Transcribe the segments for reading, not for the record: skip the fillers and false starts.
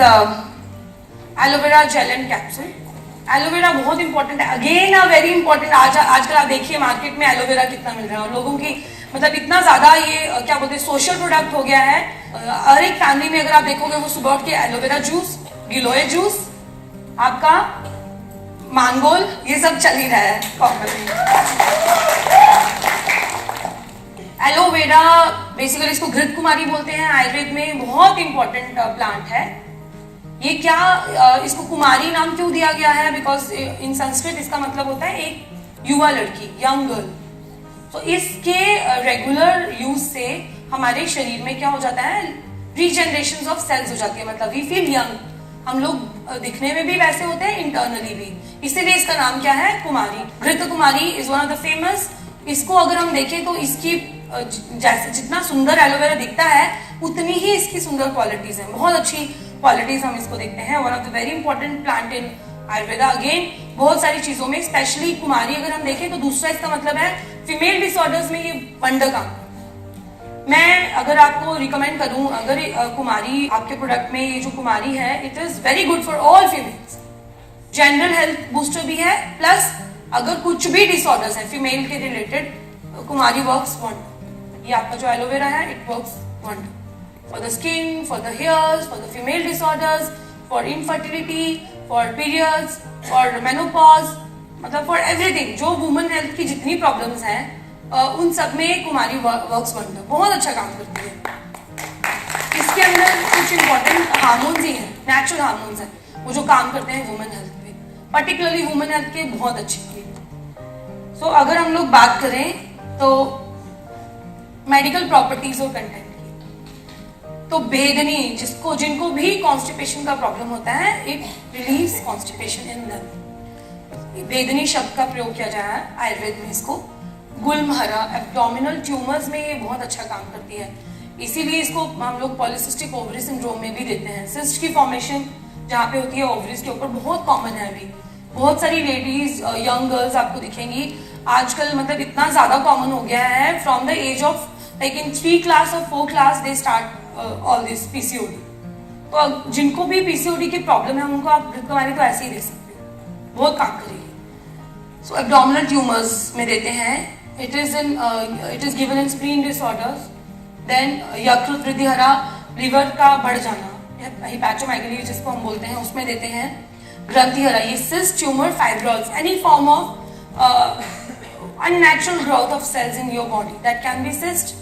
Aloe vera gel and capsule. Aloe vera बहुत important है, again very important. आजकल आप देखिए मार्केट में एलोवेरा कितना मिल रहा है और लोगों की मतलब इतना ज्यादा ये क्या बोलते हैं सोशल प्रोडक्ट हो गया है। हर एक फैमिली में अगर आप देखोगे वो सुबह उठ के एलोवेरा जूस, गिलोय जूस, आपका मैंगोल, ये सब चल ही रहा है कॉमनली। एलोवेरा बेसिकली इसको घृत कुमारी बोलते हैं, आयुर्वेद में बहुत इंपॉर्टेंट प्लांट है ये। क्या इसको कुमारी नाम क्यों दिया गया है? बिकॉज इन संस्कृत इसका मतलब होता है एक युवा लड़की, यंग गर्ल। तो इसके रेगुलर यूज से हमारे शरीर में क्या हो जाता है, रीजनरेशन ऑफ सेल्स हो जाती है, मतलब वी फील यंग। हम लोग दिखने में भी वैसे होते हैं, इंटरनली भी, इसीलिए इसका नाम क्या है, kumari. Ghrit kumari is one of the famous. इसको अगर हम देखें तो इसकी जैसे जितना सुंदर एलोवेरा दिखता है उतनी ही इसकी सुंदर क्वालिटीज हैं, बहुत अच्छी क्वालिटीज हम इसको देखते हैं। One of the very important plant in Ayurveda. Again बहुत सारी चीजों में, स्पेशली कुमारी अगर हम देखें तो दूसरा इसका मतलब है फीमेल डिसऑर्डर्स में ये वंडर काम। मैं अगर आपको रिकमेंड करूं, अगर कुमारी आपके प्रोडक्ट में ये जो कुमारी है, it is very good for all females. General health booster भी है, प्लस अगर कुछ भी डिसऑर्डर्स है फीमेल के रिलेटेड, कुमारी वर्क्स वंडर। ये आपका जो एलोवेरा है, it works wonder for the skin, for the hairs, for the female disorders, for infertility, for periods, for menopause, मतलब फॉर एवरीथिंग। जो वुमेन हेल्थ की जितनी प्रॉब्लम्स हैं उन सब में कुमारी वर्क्स वंडर, बहुत अच्छा काम करती है। इसके अंदर कुछ इंपॉर्टेंट हार्मोन्स ही हैं, नेचुरल हार्मोन्स हैं, वो जो काम करते हैं वुमेन हेल्थ पे, पर्टिकुलरली वुमेन हेल्थ के बहुत अच्छे हैं। सो अगर हम लोग बात करें तो मेडिकल प्रॉपर्टीज और कंटेंट की, तो बेदनी, जिनको भी कॉन्स्टिपेशन का प्रॉब्लम होता है, it relieves constipation in them. Bedni शब्द का प्रयोग किया जाता है आयुर्वेद में इसको। गुलमहरा, एब्डोमिनल ट्यूमर्स में ये बहुत अच्छा काम करती है, इसीलिए इसको हम लोग पॉलीसिस्टिक ओवरी सिंड्रोम में भी देते हैं। सिस्ट की फॉर्मेशन जहाँ पे होती है ओवरीज के ऊपर, बहुत कॉमन है अभी। बहुत सारी लेडीज, यंग गर्ल्स आपको दिखेंगी आजकल, मतलब इतना ज्यादा कॉमन हो गया है। From the age of like in 3 class और 4 class they start all this PCOD. तो जिनको भी पीसीओडी की प्रॉब्लम है उनको आप घृत कुमारी तो ऐसे ही दे सकते हो, बहुत काम करेगी। सो एब्डोमिनल ट्यूमर्स में देते हैं। It is given in spleen disorders. Then यकृत वृद्धिहरा, लिवर का बढ़ जाना, हिपैटोमेगली जिसको हम बोलते हैं, उसमें देते हैं। ग्रंथिहरा, ये cyst, tumour, fibroids, any form of unnatural growth of cells in your body, that can be cyst,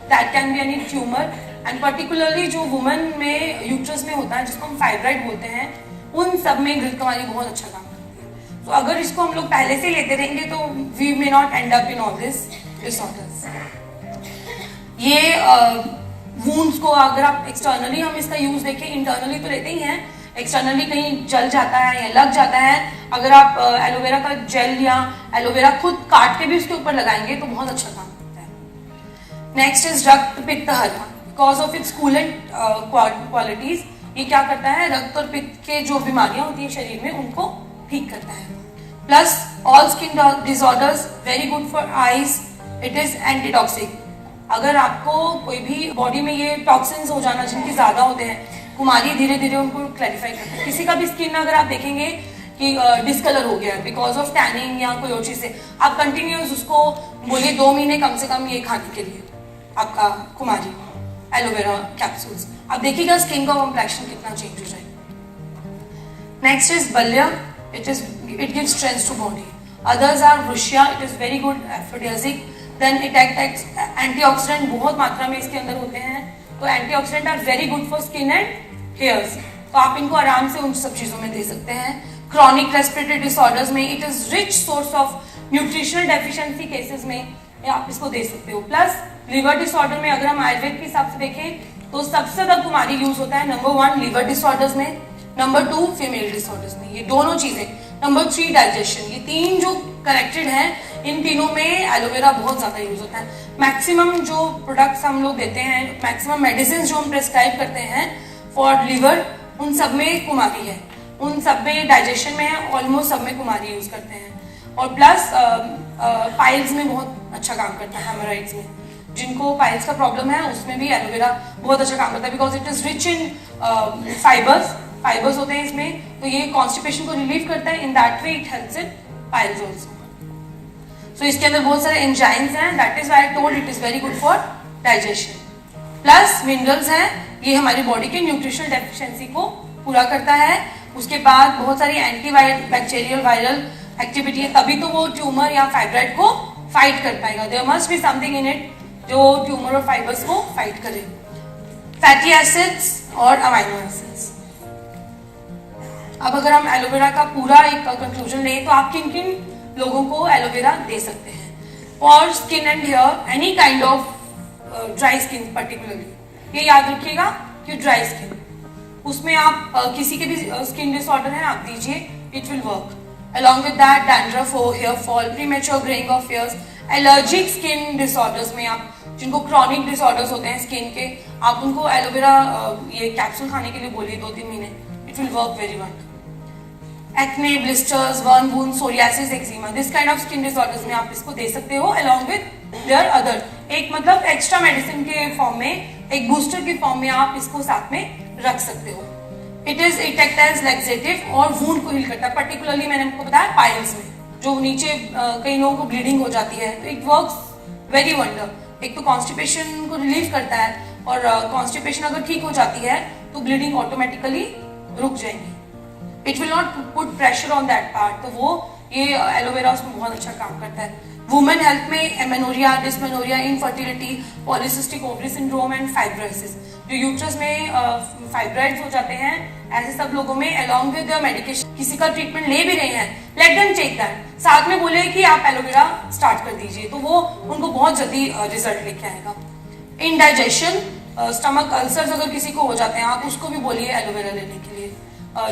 that can be any tumor, and particularly जो वुमेन में यूट्रस में होता है, जिसको हम फाइब्राइड बोलते हैं, उन सब में घृत कुमारी बहुत अच्छा काम करती है। तो अगर इसको हम लोग पहले से लेते रहेंगे तो we may not end up in all this disorders। ये wounds को अगर आप एक्सटर्नली हम इसका यूज देखें, इंटरनली तो लेते ही हैं, एक्सटर्नली कहीं जल जाता है या लग जाता है, अगर आप एलोवेरा का जेल या एलोवेरा खुद काट के भी उसके ऊपर लगाएंगे तो बहुत अच्छा काम करता है। Next is rakta pittahara, because of its coolant qualities, ये क्या करता है, रक्त और पित्त के जो बीमारियां होती है शरीर में उनको ठीक करता है। Plus all skin disorders, very good for eyes, it is antitoxic. अगर आपको कोई भी बॉडी में ये टॉक्सिन्स हो जाना जिनके ज्यादा होते हैं, कुमारी धीरे धीरे उनको क्लैरिफाई करता है। किसी का भी स्किन अगर आप देखेंगे कि डिस्कलर हो गया है बिकॉज ऑफ टैनिंग या कोई और चीज से, आप कंटिन्यूस उसको बोलिए 2 महीने कम से कम ये खाने के लिए आपका कुमारी एलोवेरा कैप्सूल्स, आप देखिएगा स्किन का कॉम्प्लेक्शन कितना चेंज हो जाएगा। Next is balya, it gives strength to body. Others are vrishya, it is very good aphrodisiac. Then it acts antioxidant, बहुत मात्रा में इसके अंदर होते हैं, तो antioxidant are very good for skin and hairs, तो आप इनको आराम से उन सब चीजों में दे सकते हैं। क्रॉनिक रेस्पिरेटरी डिसऑर्डर्स में it is rich source of nutritional deficiency cases में आप इसको दे सकते हो। प्लस लिवर डिसऑर्डर में अगर हम आयुर्वेद के हिसाब से देखें तो सबसे ज्यादा कुमारी यूज होता है नंबर 1 लिवर डिसऑर्डर्स में, नंबर 2 फीमेल डिसऑर्डर्स में, ये दोनों चीजें, नंबर 3 डाइजेशन, ये 3 जो कनेक्टेड हैं, इन तीनों में एलोवेरा बहुत ज्यादा यूज होता है। मैक्सिमम जो प्रोडक्ट्स हम लोग देते हैं, मैक्सिमम मेडिसिन जो हम प्रेस्क्राइब करते हैं फॉर लिवर, उन सब में कुमारी है, उन सब में डाइजेशन में है, ऑलमोस्ट सब में कुमारी यूज करते हैं। और प्लस पाइल्स में बहुत अच्छा काम करता है, हेमोरॉइड्स में, जिनको पाइल्स का प्रॉब्लम है उसमें भी एलोवेरा बहुत अच्छा काम करता है, because it is rich in fibres. Fibres होते हैं इसमें, तो ये कॉन्स्टिपेशन को रिलीव करता है. In that way it helps in piles also. So इसके अंदर बहुत सारे एंजाइम्स हैं, that is why I told it is very good for digestion. Plus minerals हैं, ये हमारी बॉडी के न्यूट्रिशनल डेफिशिएंसी को पूरा करता है. उसके बाद बहुत सारी एंटी बैक्टीरियल वायरल एक्टिविटी है, तभी तो वो ट्यूमर या फाइब्राइड को फाइट कर पाएगा. There must be something in it जो ट्यूमर और फाइबर्स को फाइट करे. फैटी एसिड्स और अमाइनो एसिड्स. अब अगर हम एलोवेरा का पूरा एक कंक्लूजन लें तो आप किन किन लोगों को एलोवेरा दे सकते हैं. For skin and hair, any kind of dry skin particularly, ये याद रखिएगा कि ड्राई स्किन, उसमें आप किसी के भी स्किन डिसऑर्डर है आप दीजिए, it will work. Along with that dandruff हो, hair fall, premature greying of hairs, allergic skin disorders में आप जिनको क्रॉनिक डिसऑर्डर्स होते हैं स्किन के, आप उनको एलोवेरा ये कैप्सूल खाने के लिए बोलिए 2-3 महीने, it will work very well. Acne, blisters, burn wound, psoriasis, eczema, this kind of skin disorders में आप इसको दे सकते हो अलॉन्ग विद देयर अदर. एक मतलब एक्स्ट्रा मेडिसिन के फॉर्म में, एक बूस्टर के फॉर्म में आप इसको साथ में रख सकते हो. इट एक्ट एज लैक्सेटिव और वुंड को हील करता है. पर्टिकुलरली मैंने आपको बताया पाइल्स में जो नीचे कई लोगों को ब्लीडिंग हो जाती है, तो इट वर्क्स वेरी वंडर. एक तो कॉन्स्टिपेशन को रिलीव करता है, और कॉन्स्टिपेशन अगर ठीक हो जाती है तो ब्लीडिंग ऑटोमेटिकली रुक जाएगी. It will not put pressure on that part. तो वो ये एलोवेरा उसमें बहुत अच्छा काम करता है. वुमेन हेल्थ में amenorrhoea, dysmenorrhoea, infertility, polycystic ovary syndrome and fibrosis, जो यूट्रस में फाइब्राइड्स हो जाते हैं, ऐसे सब लोगों में अलॉन्ग विद मेडिकेशन किसी का ट्रीटमेंट ले भी रहे हैं, लेट देम टेक दैट. साथ में बोले कि आप एलोवेरा स्टार्ट कर दीजिए, तो वो उनको बहुत जल्दी रिजल्ट लेके आएगा. इंडाइजेशन, स्टमक अल्सर्स अगर किसी को हो जाते हैं, आप उसको भी बोलिए एलोवेरा लेने के लिए.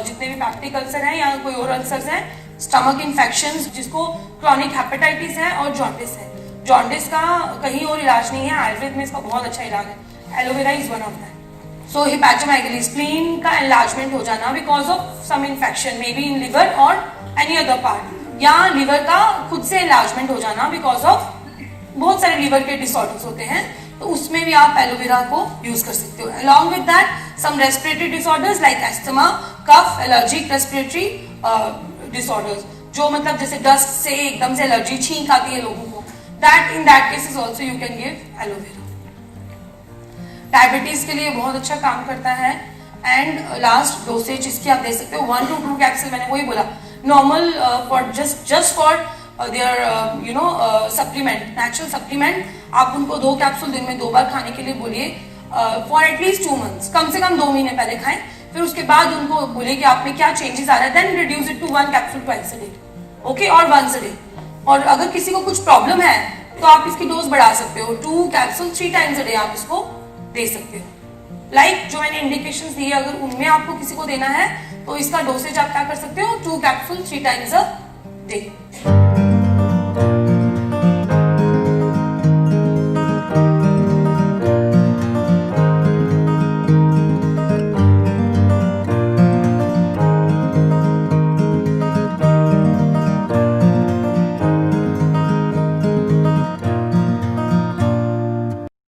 जितने भी पैक्टिक अल्सर हैं या कोई और अल्सर्स हैं, स्टमक इन्फेक्शंस, जिसको क्रॉनिक हेपेटाइटिस है और जॉन्डिस है. जॉन्डिस का कहीं और इलाज नहीं है, आयुर्वेद में इसका बहुत अच्छा इलाज है. Aloe vera is one of that. So hepatomegaly, spleen का एनलार्जमेंट हो जाना because of some infection, may be in liver और एनी अदर पार्ट, या लिवर का खुद से एनलार्जमेंट हो जाना बिकॉज ऑफ बहुत सारे लिवर के डिसऑर्डर्स होते हैं, तो उसमें भी आप एलोवेरा को यूज कर सकते हो. Along with that some respiratory disorders like asthma, cough, allergic respiratory disorders, जो मतलब जैसे डस्ट से एकदम से एलर्जी, छींक आती है लोगों को, that in that cases also you can give aloe vera. Diabetes के लिए बहुत अच्छा काम करता है. एंड लास्ट डोसेज इसकी आप दे सकते हो 1 to 2 कैप्सूल. मैंने वही बोला, normal for just for their supplement, natural supplement, आप उनको 2 कैप्सूल दिन में 2 बार खाने के लिए बोलिए फॉर एटलीस्ट 2 months, कम से कम 2 महीने पहले खाएं. फिर उसके बाद उनको बोलिए कि आप में क्या चेंजेस आ रहा है, then reduce it to 1 capsule twice a day, okay, और वंस अ डे. और अगर किसी को कुछ प्रॉब्लम है तो आप इसकी डोज बढ़ा सकते हो, 2 कैप्सूल 3 times अ डे आप इसको दे सकते हो. लाइक जो मैंने इंडिकेशंस दी है, अगर उनमें आपको किसी को देना है तो इसका डोसेज आप क्या कर सकते हो, 2 कैप्सूल 3 times अ डे.